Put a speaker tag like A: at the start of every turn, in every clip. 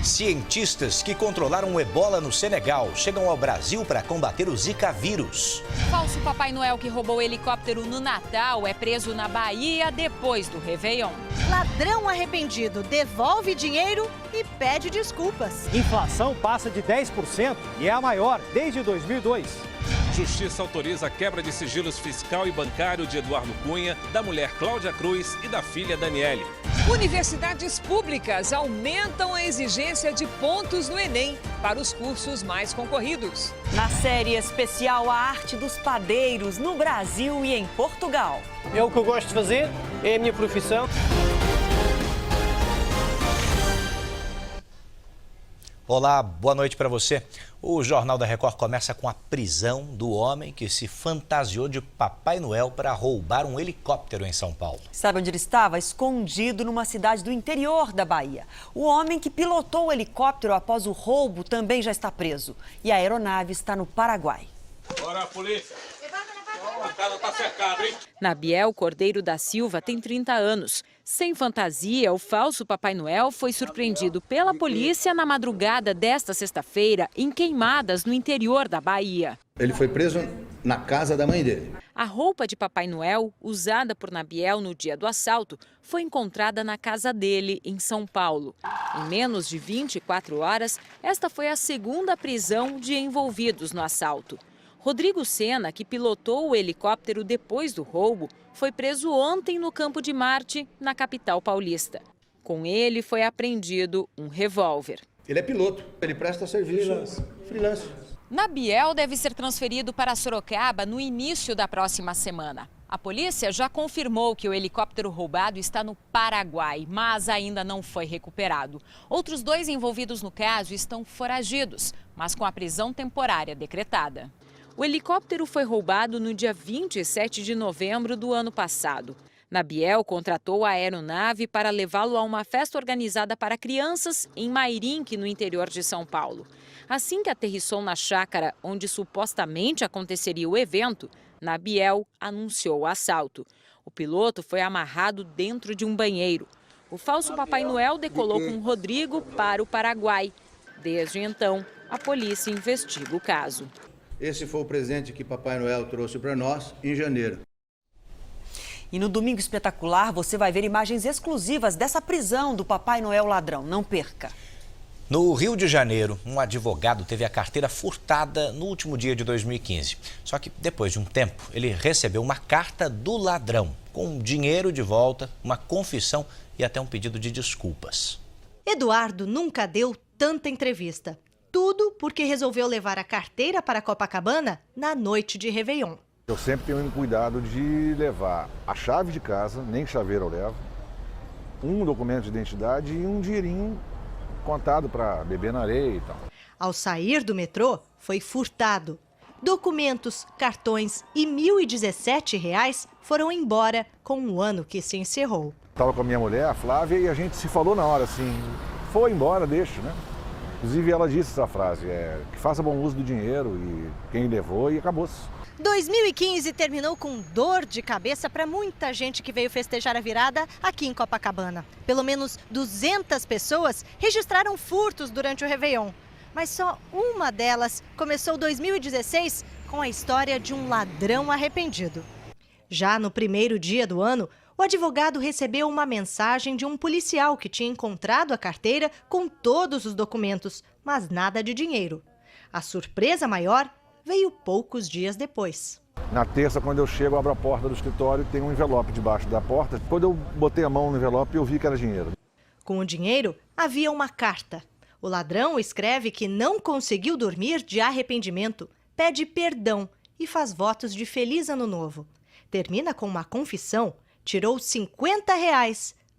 A: Cientistas que controlaram o ebola no Senegal chegam ao Brasil para combater o Zika vírus.
B: Falso Papai Noel que roubou helicóptero no Natal é preso na Bahia depois do Réveillon.
C: Ladrão arrependido devolve dinheiro e pede desculpas.
D: Inflação passa de 10% e é a maior desde 2002.
E: Justiça autoriza a quebra de sigilos fiscal e bancário de Eduardo Cunha, da mulher Cláudia Cruz e da filha Daniele.
F: Universidades públicas aumentam a exigência de pontos no Enem para os cursos mais concorridos.
G: Na série especial A Arte dos Padeiros, no Brasil e em Portugal.
D: É o que eu gosto de fazer, é a minha profissão.
A: Olá, boa noite para você. O Jornal da Record começa com a prisão do homem que se fantasiou de Papai Noel para roubar um helicóptero em São Paulo.
G: Sabe onde ele estava? Escondido numa cidade do interior da Bahia. O homem que pilotou o helicóptero após o roubo também já está preso. E a aeronave está no Paraguai.
E: Bora, polícia! A casa está cercada, hein?
B: Nabiel Cordeiro da Silva tem 30 anos. Sem fantasia, o falso Papai Noel foi surpreendido pela polícia na madrugada desta sexta-feira em Queimadas, no interior da Bahia.
H: Ele foi preso na casa da mãe dele.
B: A roupa de Papai Noel, usada por Nabiel no dia do assalto, foi encontrada na casa dele, em São Paulo. Em menos de 24 horas, esta foi a segunda prisão de envolvidos no assalto. Rodrigo Sena, que pilotou o helicóptero depois do roubo, foi preso ontem no Campo de Marte, na capital paulista. Com ele foi apreendido um revólver.
H: Ele é piloto, ele presta serviço freelance.
B: Nabiel deve ser transferido para Sorocaba no início da próxima semana. A polícia já confirmou que o helicóptero roubado está no Paraguai, mas ainda não foi recuperado. Outros 2 envolvidos no caso estão foragidos, mas com a prisão temporária decretada. O helicóptero foi roubado no dia 27 de novembro do ano passado. Nabiel contratou a aeronave para levá-lo a uma festa organizada para crianças em Mairinque, no interior de São Paulo. Assim que aterrissou na chácara onde supostamente aconteceria o evento, Nabiel anunciou o assalto. O piloto foi amarrado dentro de um banheiro. O falso Papai Noel decolou com Rodrigo para o Paraguai. Desde então, a polícia investiga o caso.
H: Esse foi o presente que Papai Noel trouxe para nós em janeiro.
G: E no Domingo Espetacular você vai ver imagens exclusivas dessa prisão do Papai Noel ladrão. Não perca.
A: No Rio de Janeiro, um advogado teve a carteira furtada no último dia de 2015. Só que depois de um tempo, ele recebeu uma carta do ladrão, com dinheiro de volta, uma confissão e até um pedido de desculpas.
C: Eduardo nunca deu tanta entrevista. Tudo porque resolveu levar a carteira para Copacabana na noite de Réveillon.
I: Eu sempre tenho cuidado de levar a chave de casa, nem chaveiro eu levo, um documento de identidade e um dinheirinho contado para beber na areia e tal.
C: Ao sair do metrô, foi furtado. Documentos, cartões e R$ 1.017 foram embora com o ano que se encerrou.
I: Estava com a minha mulher, a Flávia, e a gente se falou na hora assim, foi embora, deixa, né? Inclusive ela disse essa frase, que faça bom uso do dinheiro e quem levou e acabou-se.
C: 2015 terminou com dor de cabeça para muita gente que veio festejar a virada aqui em Copacabana. Pelo menos 200 pessoas registraram furtos durante o Réveillon. Mas só uma delas começou 2016 com a história de um ladrão arrependido. Já no primeiro dia do ano, o advogado recebeu uma mensagem de um policial que tinha encontrado a carteira com todos os documentos, mas nada de dinheiro. A surpresa maior veio poucos dias depois.
I: Na terça, quando eu chego, eu abro a porta do escritório e tem um envelope debaixo da porta. Quando eu botei a mão no envelope, eu vi que era dinheiro.
C: Com o dinheiro, havia uma carta. O ladrão escreve que não conseguiu dormir de arrependimento, pede perdão e faz votos de feliz ano novo. Termina com uma confissão. Tirou R$ 50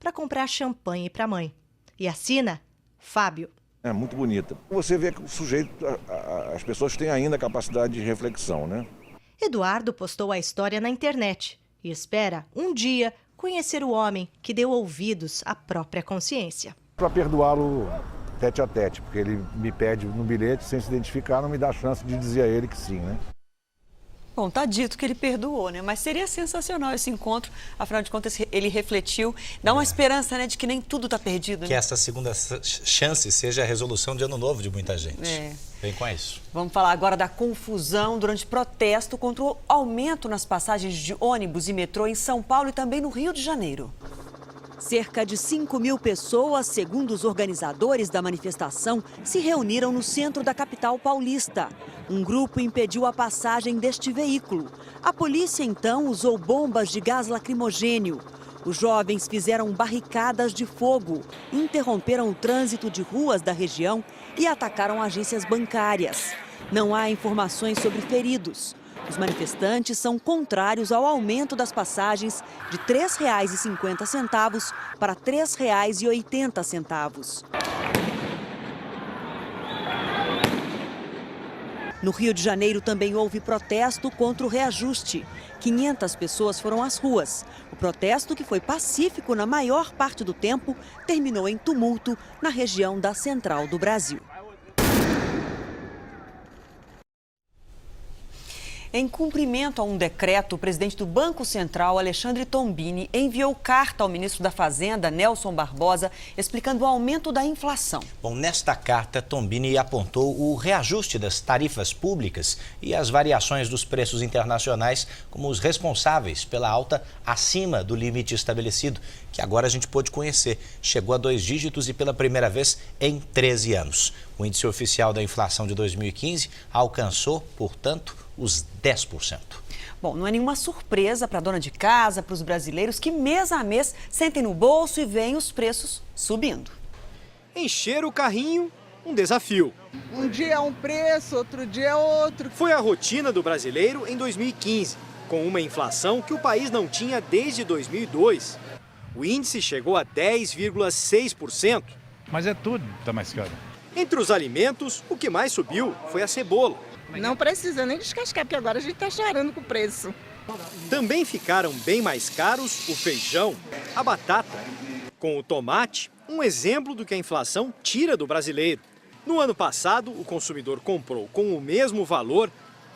C: para comprar champanhe para a mãe. E assina Fábio.
I: É muito bonita. Você vê que o sujeito, as pessoas têm ainda a capacidade de reflexão, né?
C: Eduardo postou a história na internet e espera, um dia, conhecer o homem que deu ouvidos à própria consciência.
I: Para perdoá-lo tete a tete, porque ele me pede no bilhete, sem se identificar, não me dá chance de dizer a ele que sim, né?
G: Bom, tá dito que ele perdoou, né? Mas seria sensacional esse encontro. Afinal de contas, ele refletiu. Dá uma esperança, né, de que nem tudo tá perdido, né?
A: Que essa segunda chance seja a resolução de ano novo de muita gente. Vem com isso.
G: Vamos falar agora da confusão durante protesto contra o aumento nas passagens de ônibus e metrô em São Paulo e também no Rio de Janeiro.
J: Cerca de 5.000 pessoas, segundo os organizadores da manifestação, se reuniram no centro da capital paulista. Um grupo impediu a passagem deste veículo. A polícia, então, usou bombas de gás lacrimogênio. Os jovens fizeram barricadas de fogo, interromperam o trânsito de ruas da região e atacaram agências bancárias. Não há informações sobre feridos. Os manifestantes são contrários ao aumento das passagens de R$ 3,50 para R$ 3,80. No Rio de Janeiro também houve protesto contra o reajuste. 500 pessoas foram às ruas. O protesto, que foi pacífico na maior parte do tempo, terminou em tumulto na região da Central do Brasil.
G: Em cumprimento a um decreto, o presidente do Banco Central, Alexandre Tombini, enviou carta ao ministro da Fazenda, Nelson Barbosa, explicando o aumento da inflação.
A: Bom, nesta carta, Tombini apontou o reajuste das tarifas públicas e as variações dos preços internacionais como os responsáveis pela alta acima do limite estabelecido, que agora a gente pôde conhecer. Chegou a 2 dígitos e pela primeira vez em 13 anos. O índice oficial da inflação de 2015 alcançou, portanto, os 10%.
G: Bom, não é nenhuma surpresa para a dona de casa, para os brasileiros que mês a mês sentem no bolso e veem os preços subindo.
D: Encher o carrinho, um desafio.
K: Um dia é um preço, outro dia é outro.
D: Foi a rotina do brasileiro em 2015, com uma inflação que o país não tinha desde 2002. O índice chegou a 10,6%.
L: Mas é tudo tá mais caro.
D: Entre os alimentos, o que mais subiu foi a cebola.
K: Não precisa nem descascar, porque agora a gente está chorando com o preço.
D: Também ficaram bem mais caros o feijão, a batata. Com o tomate, um exemplo do que a inflação tira do brasileiro. No ano passado, o consumidor comprou com o mesmo valor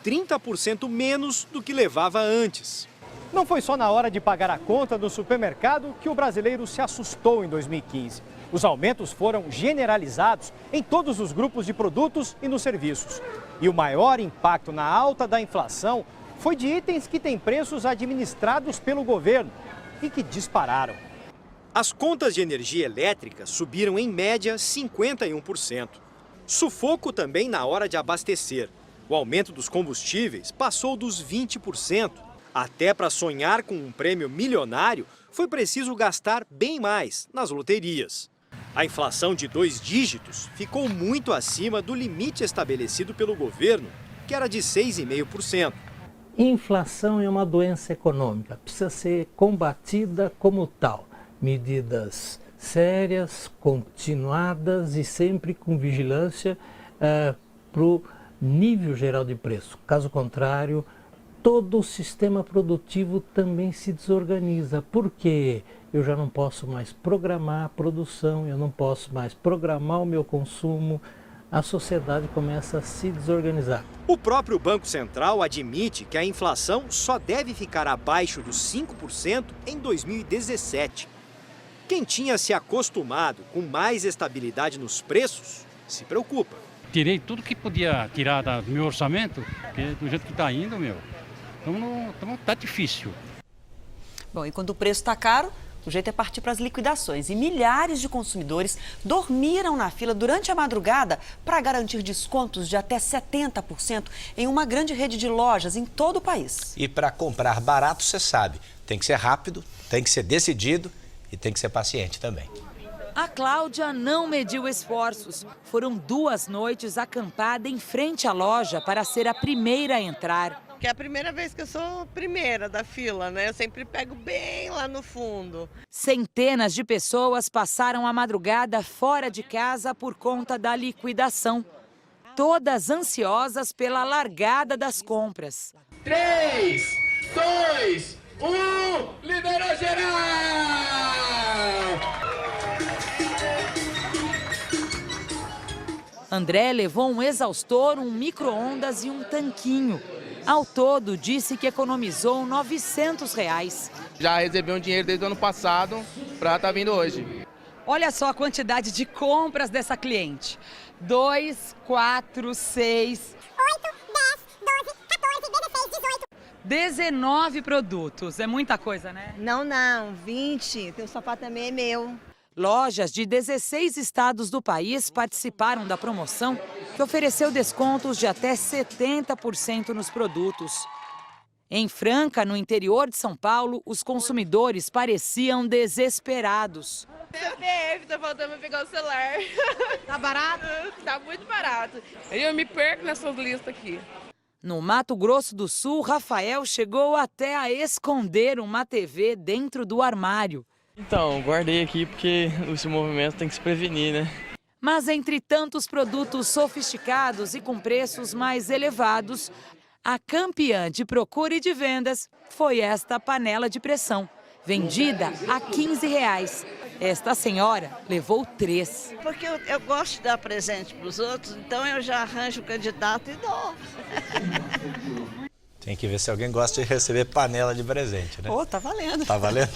D: 30% menos do que levava antes.
M: Não foi só na hora de pagar a conta do supermercado que o brasileiro se assustou em 2015. Os aumentos foram generalizados em todos os grupos de produtos e nos serviços. E o maior impacto na alta da inflação foi de itens que têm preços administrados pelo governo e que dispararam.
D: As contas de energia elétrica subiram em média 51%. Sufoco também na hora de abastecer. O aumento dos combustíveis passou dos 20%. Até para sonhar com um prêmio milionário, foi preciso gastar bem mais nas loterias. A inflação de 2 dígitos ficou muito acima do limite estabelecido pelo governo, que era de 6,5%.
N: Inflação é uma doença econômica, precisa ser combatida como tal. Medidas sérias, continuadas e sempre com vigilância para o nível geral de preço. Caso contrário, todo o sistema produtivo também se desorganiza. Por quê? Eu já não posso mais programar a produção, eu não posso mais programar o meu consumo, a sociedade começa a se desorganizar.
D: O próprio Banco Central admite que a inflação só deve ficar abaixo dos 5% em 2017. Quem tinha se acostumado com mais estabilidade nos preços, se preocupa.
L: Tirei tudo que podia tirar do meu orçamento, porque do jeito que está indo, então tá difícil.
G: Bom, e quando o preço está caro, o jeito é partir para as liquidações. E milhares de consumidores dormiram na fila durante a madrugada para garantir descontos de até 70% em uma grande rede de lojas em todo o país.
A: E para comprar barato, você sabe, tem que ser rápido, tem que ser decidido e tem que ser paciente também.
O: A Cláudia não mediu esforços. Foram 2 noites acampada em frente à loja para ser a primeira a entrar.
P: Que é a primeira vez que eu sou primeira da fila, né? Eu sempre pego bem lá no fundo.
O: Centenas de pessoas passaram a madrugada fora de casa por conta da liquidação. Todas ansiosas pela largada das compras.
Q: 3, 2, 1, liberou geral!
O: André levou um exaustor, um micro-ondas e um tanquinho. Ao todo, disse que economizou R$ 900.
Q: Já recebi um dinheiro desde o ano passado para estar vindo hoje.
G: Olha só a quantidade de compras dessa cliente. 2, 4, 6...
R: 8, 10, 12, 14, 16, 18.
G: 19 produtos. É muita coisa, né?
K: Não, 20. Teu sapato também é meu.
O: Lojas de 16 estados do país participaram da promoção, que ofereceu descontos de até 70% nos produtos. Em Franca, no interior de São Paulo, os consumidores pareciam desesperados.
S: CPF, tá faltando pra pegar o celular.
K: Tá barato?
S: Tá muito barato. Eu me perco nessas listas aqui.
O: No Mato Grosso do Sul, Rafael chegou até a esconder uma TV dentro do armário.
T: Então, guardei aqui porque esse movimento tem que se prevenir, né?
O: Mas entre tantos produtos sofisticados e com preços mais elevados, a campeã de procura e de vendas foi esta panela de pressão, vendida a R$ 15. Esta senhora levou 3.
K: Porque eu gosto de dar presente para os outros, então eu já arranjo o candidato e dou.
A: Tem que ver se alguém gosta de receber panela de presente, né?
G: Tá valendo.
A: Tá valendo?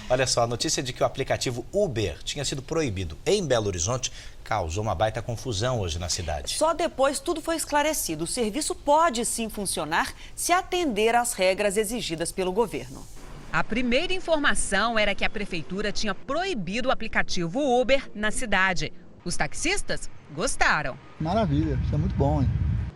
A: Olha só, a notícia de que o aplicativo Uber tinha sido proibido em Belo Horizonte causou uma baita confusão hoje na cidade.
G: Só depois tudo foi esclarecido. O serviço pode sim funcionar se atender às regras exigidas pelo governo.
U: A primeira informação era que a prefeitura tinha proibido o aplicativo Uber na cidade. Os taxistas gostaram.
V: Maravilha, isso é muito bom, hein?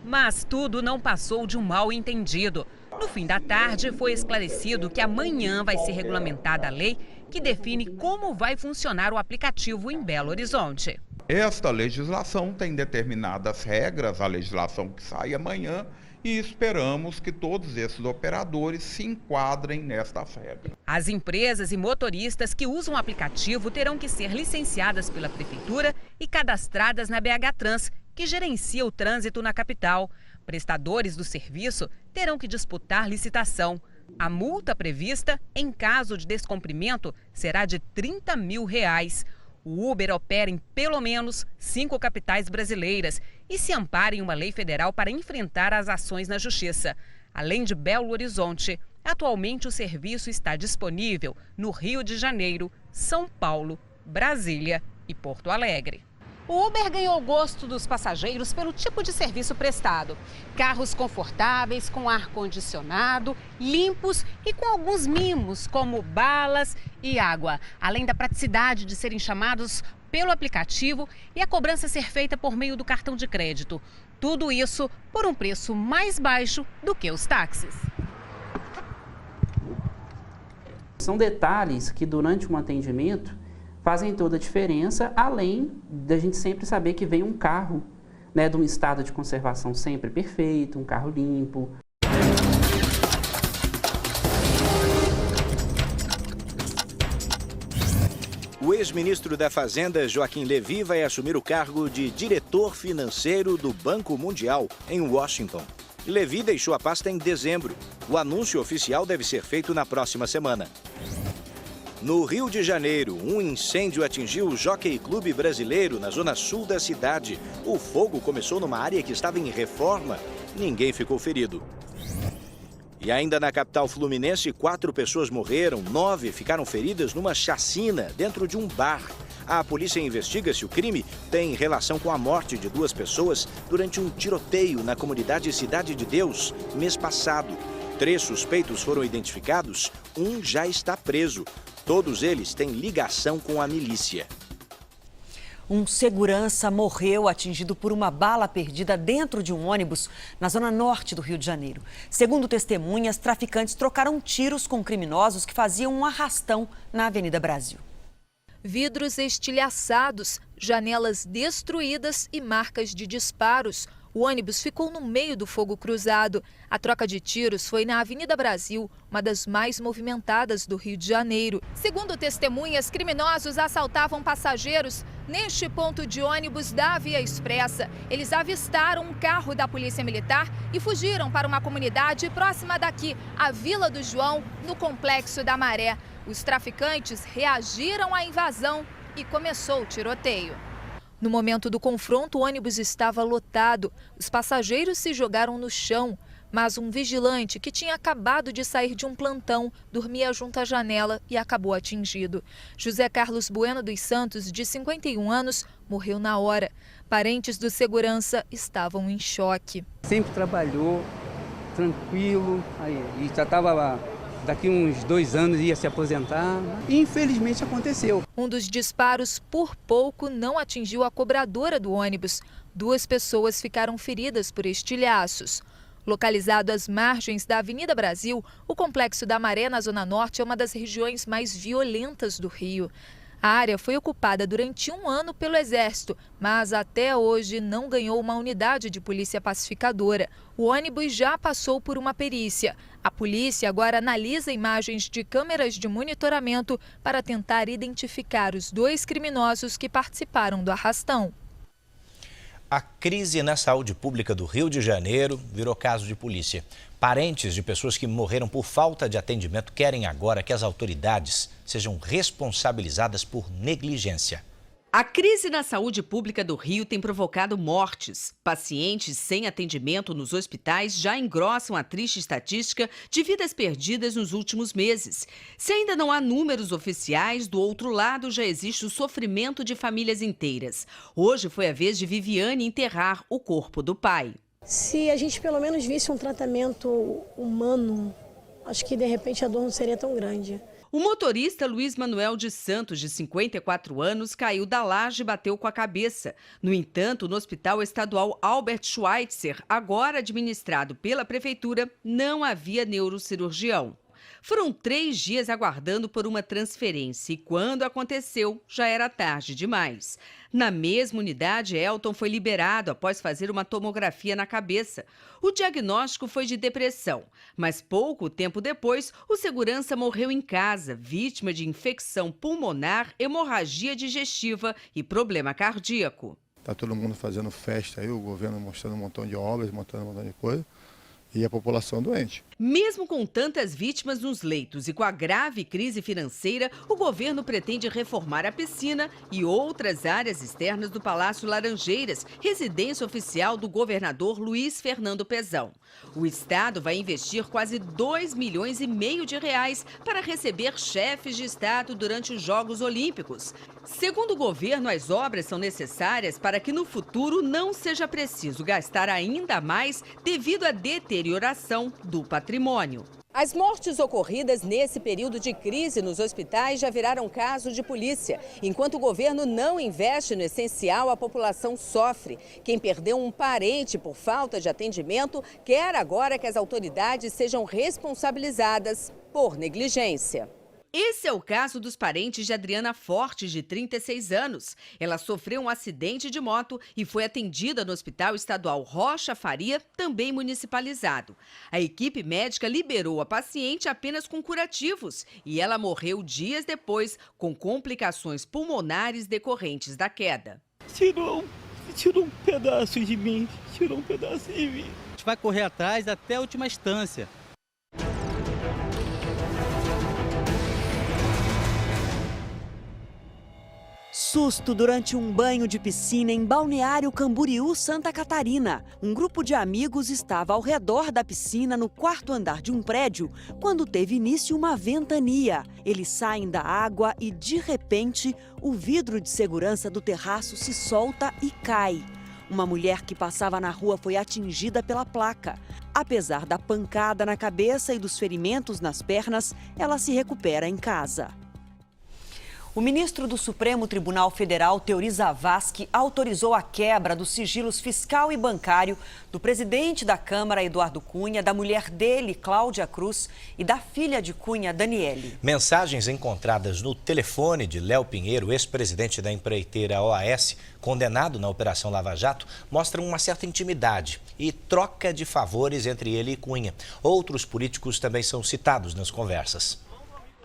U: Mas tudo não passou de um mal-entendido. No fim da tarde, foi esclarecido que amanhã vai ser regulamentada a lei que define como vai funcionar o aplicativo em Belo Horizonte.
W: Esta legislação tem determinadas regras, a legislação que sai amanhã, e esperamos que todos esses operadores se enquadrem nestas regras.
U: As empresas e motoristas que usam o aplicativo terão que ser licenciadas pela prefeitura e cadastradas na BH Trans, que gerencia o trânsito na capital. Prestadores do serviço terão que disputar licitação. A multa prevista, em caso de descumprimento, será de R$ 30 mil. O Uber opera em pelo menos 5 capitais brasileiras e se ampara em uma lei federal para enfrentar as ações na justiça. Além de Belo Horizonte, atualmente o serviço está disponível no Rio de Janeiro, São Paulo, Brasília e Porto Alegre. O Uber ganhou o gosto dos passageiros pelo tipo de serviço prestado. Carros confortáveis, com ar-condicionado, limpos e com alguns mimos, como balas e água. Além da praticidade de serem chamados pelo aplicativo e a cobrança ser feita por meio do cartão de crédito. Tudo isso por um preço mais baixo do que os táxis.
X: São detalhes que durante um atendimento fazem toda a diferença, além da gente sempre saber que vem um carro, né, de um estado de conservação sempre perfeito, um carro limpo.
Y: O ex-ministro da Fazenda, Joaquim Levy, vai assumir o cargo de diretor financeiro do Banco Mundial, em Washington. Levy deixou a pasta em dezembro. O anúncio oficial deve ser feito na próxima semana. No Rio de Janeiro, um incêndio atingiu o Jockey Clube Brasileiro, na zona sul da cidade. O fogo começou numa área que estava em reforma. Ninguém ficou ferido. E ainda na capital fluminense, 4 pessoas morreram, 9 ficaram feridas numa chacina dentro de um bar. A polícia investiga se o crime tem relação com a morte de 2 pessoas durante um tiroteio na comunidade Cidade de Deus, mês passado. 3 suspeitos foram identificados, um já está preso. Todos eles têm ligação com a milícia.
G: Um segurança morreu atingido por uma bala perdida dentro de um ônibus na zona norte do Rio de Janeiro. Segundo testemunhas, traficantes trocaram tiros com criminosos que faziam um arrastão na Avenida Brasil.
Z: Vidros estilhaçados, janelas destruídas e marcas de disparos. O ônibus ficou no meio do fogo cruzado. A troca de tiros foi na Avenida Brasil, uma das mais movimentadas do Rio de Janeiro. Segundo testemunhas, criminosos assaltavam passageiros neste ponto de ônibus da Via Expressa. Eles avistaram um carro da Polícia Militar e fugiram para uma comunidade próxima daqui, a Vila do João, no Complexo da Maré. Os traficantes reagiram à invasão e começou o tiroteio. No momento do confronto, o ônibus estava lotado. Os passageiros se jogaram no chão. Mas um vigilante que tinha acabado de sair de um plantão dormia junto à janela e acabou atingido. José Carlos Bueno dos Santos, de 51 anos, morreu na hora. Parentes do segurança estavam em choque.
B: Sempre trabalhou tranquilo, e já estava... Daqui uns 2 anos ia se aposentar e infelizmente aconteceu.
Z: Um dos disparos, por pouco, não atingiu a cobradora do ônibus. 2 pessoas ficaram feridas por estilhaços. Localizado às margens da Avenida Brasil, o Complexo da Maré, na Zona Norte, é uma das regiões mais violentas do Rio. A área foi ocupada durante 1 ano pelo Exército, mas até hoje não ganhou uma unidade de polícia pacificadora. O ônibus já passou por uma perícia. A polícia agora analisa imagens de câmeras de monitoramento para tentar identificar os 2 criminosos que participaram do arrastão.
A: A crise na saúde pública do Rio de Janeiro virou caso de polícia. Parentes de pessoas que morreram por falta de atendimento querem agora que as autoridades sejam responsabilizadas por negligência.
C: A crise na saúde pública do Rio tem provocado mortes. Pacientes sem atendimento nos hospitais já engrossam a triste estatística de vidas perdidas nos últimos meses. Se ainda não há números oficiais, do outro lado já existe o sofrimento de famílias inteiras. Hoje foi a vez de Viviane enterrar o corpo do pai.
E: Se a gente pelo menos visse um tratamento humano, acho que de repente a dor não seria tão grande.
C: O motorista Luiz Manuel de Santos, de 54 anos, caiu da laje e bateu com a cabeça. No entanto, no Hospital Estadual Albert Schweitzer, agora administrado pela Prefeitura, não havia neurocirurgião. Foram 3 dias aguardando por uma transferência e quando aconteceu, já era tarde demais. Na mesma unidade, Elton foi liberado após fazer uma tomografia na cabeça. O diagnóstico foi de depressão, mas pouco tempo depois, o segurança morreu em casa, vítima de infecção pulmonar, hemorragia digestiva e problema cardíaco.
F: Está todo mundo fazendo festa aí, o governo mostrando um montão de obras, mostrando um montão de coisa. E a população doente.
C: Mesmo com tantas vítimas nos leitos e com a grave crise financeira, o governo pretende reformar a piscina e outras áreas externas do Palácio Laranjeiras, residência oficial do governador Luiz Fernando Pezão. O estado vai investir quase R$2,5 milhões para receber chefes de estado durante os Jogos Olímpicos. Segundo o governo, as obras são necessárias para que no futuro não seja preciso gastar ainda mais devido à deterioração do patrimônio. As mortes ocorridas nesse período de crise nos hospitais já viraram caso de polícia. Enquanto o governo não investe no essencial, a população sofre. Quem perdeu um parente por falta de atendimento quer agora que as autoridades sejam responsabilizadas por negligência. Esse é o caso dos parentes de Adriana Fortes, de 36 anos. Ela sofreu um acidente de moto e foi atendida no Hospital Estadual Rocha Faria, também municipalizado. A equipe médica liberou a paciente apenas com curativos e ela morreu dias depois com complicações pulmonares decorrentes da queda.
H: Tirou um pedaço de mim, tirou um pedaço de mim. A gente vai correr atrás até a última instância.
J: Susto durante um banho de piscina em Balneário Camboriú, Santa Catarina. Um grupo de amigos estava ao redor da piscina no 4º andar de um prédio quando teve início uma ventania. Eles saem da água e, de repente, o vidro de segurança do terraço se solta e cai. Uma mulher que passava na rua foi atingida pela placa. Apesar da pancada na cabeça e dos ferimentos nas pernas, ela se recupera em casa. O ministro do Supremo Tribunal Federal, Teori Zavascki, autorizou a quebra dos sigilos fiscal e bancário do presidente da Câmara, Eduardo Cunha, da mulher dele, Cláudia Cruz, e da filha de Cunha, Daniele.
A: Mensagens encontradas no telefone de Léo Pinheiro, ex-presidente da empreiteira OAS, condenado na Operação Lava Jato, mostram uma certa intimidade e troca de favores entre ele e Cunha. Outros políticos também são citados nas conversas.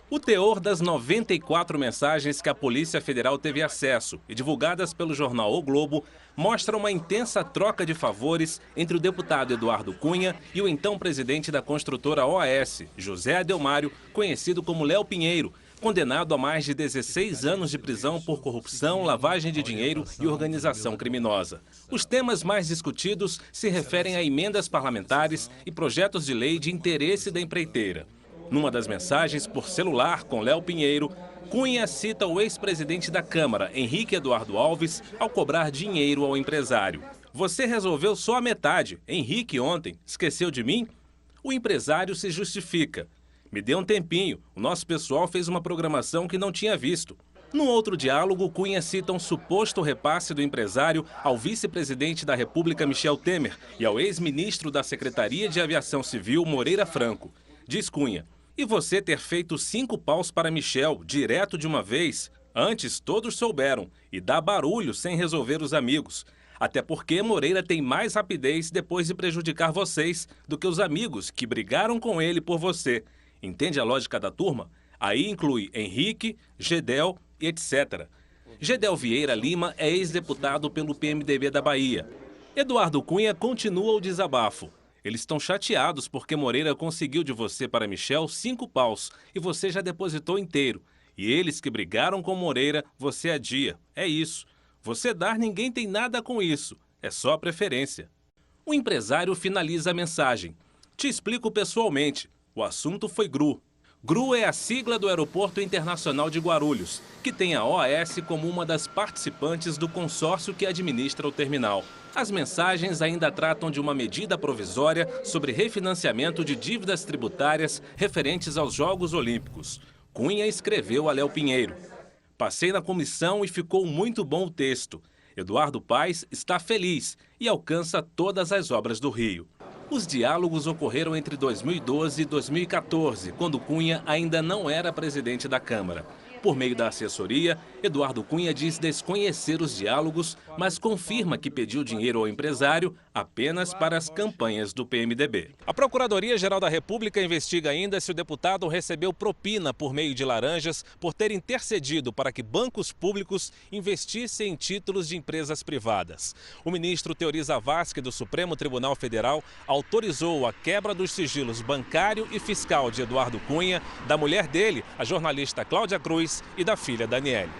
I: O teor das 94 mensagens que a Polícia Federal teve acesso e divulgadas pelo jornal O Globo mostra uma intensa troca de favores entre o deputado Eduardo Cunha e o então presidente da construtora OAS, José Adelmário, conhecido como Léo Pinheiro, condenado a mais de 16 anos de prisão por corrupção, lavagem de dinheiro e organização criminosa. Os temas mais discutidos se referem a emendas parlamentares e projetos de lei de interesse da empreiteira. Numa das mensagens por celular com Léo Pinheiro, Cunha cita o ex-presidente da Câmara, Henrique Eduardo Alves, ao cobrar dinheiro ao empresário. Você resolveu só a metade. Henrique ontem esqueceu de mim? O empresário se justifica. Me dê um tempinho, o nosso pessoal fez uma programação que não tinha visto. No outro diálogo, Cunha cita um suposto repasse do empresário ao vice-presidente da República, Michel Temer, e ao ex-ministro da Secretaria de Aviação Civil, Moreira Franco. Diz Cunha: e você ter feito 5 paus para Michel, direto de uma vez? Antes todos souberam, e dá barulho sem resolver os amigos. Até porque Moreira tem mais rapidez depois de prejudicar vocês do que os amigos que brigaram com ele por você. Entende a lógica da turma? Aí inclui Henrique, Gedel e etc. Gedel Vieira Lima é ex-deputado pelo PMDB da Bahia. Eduardo Cunha continua o desabafo. Eles estão chateados porque Moreira conseguiu de você para Michel 5 paus e você já depositou inteiro. E eles que brigaram com Moreira, você adia. É isso. Você dar, ninguém tem nada com isso. É só preferência. O empresário finaliza a mensagem. Te explico pessoalmente. O assunto foi GRU. GRU é a sigla do Aeroporto Internacional de Guarulhos, que tem a OAS como uma das participantes do consórcio que administra o terminal. As mensagens ainda tratam de uma medida provisória sobre refinanciamento de dívidas tributárias referentes aos Jogos Olímpicos. Cunha escreveu a Léo Pinheiro. Passei na comissão e ficou muito bom o texto. Eduardo Paes está feliz e alcança todas as obras do Rio. Os diálogos ocorreram entre 2012 e 2014, quando Cunha ainda não era presidente da Câmara. Por meio da assessoria, Eduardo Cunha diz desconhecer os diálogos, mas confirma que pediu dinheiro ao empresário apenas para as campanhas do PMDB. A Procuradoria-Geral da República investiga ainda se o deputado recebeu propina por meio de laranjas por ter intercedido para que bancos públicos investissem em títulos de empresas privadas. O ministro Teori Zavascki, do Supremo Tribunal Federal, autorizou a quebra dos sigilos bancário e fiscal de Eduardo Cunha, da mulher dele, a jornalista Cláudia Cruz, e da filha Daniele.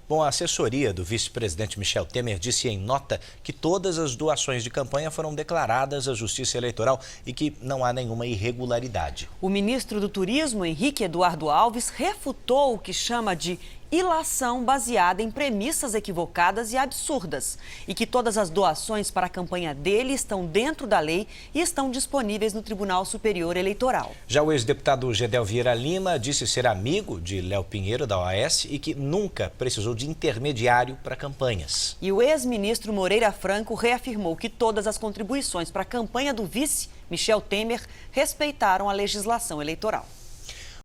A: Bom, a assessoria do vice-presidente Michel Temer disse em nota que todas as doações de campanha foram declaradas à Justiça Eleitoral e que não há nenhuma irregularidade.
G: O ministro do Turismo, Henrique Eduardo Alves, refutou o que chama de ilação baseada em premissas equivocadas e absurdas e que todas as doações para a campanha dele estão dentro da lei e estão disponíveis no Tribunal Superior Eleitoral.
A: Já o ex-deputado Gedel Vieira Lima disse ser amigo de Léo Pinheiro, da OAS, e que nunca precisou de intermediário para campanhas.
G: E o ex-ministro Moreira Franco reafirmou que todas as contribuições para a campanha do vice, Michel Temer, respeitaram a legislação eleitoral.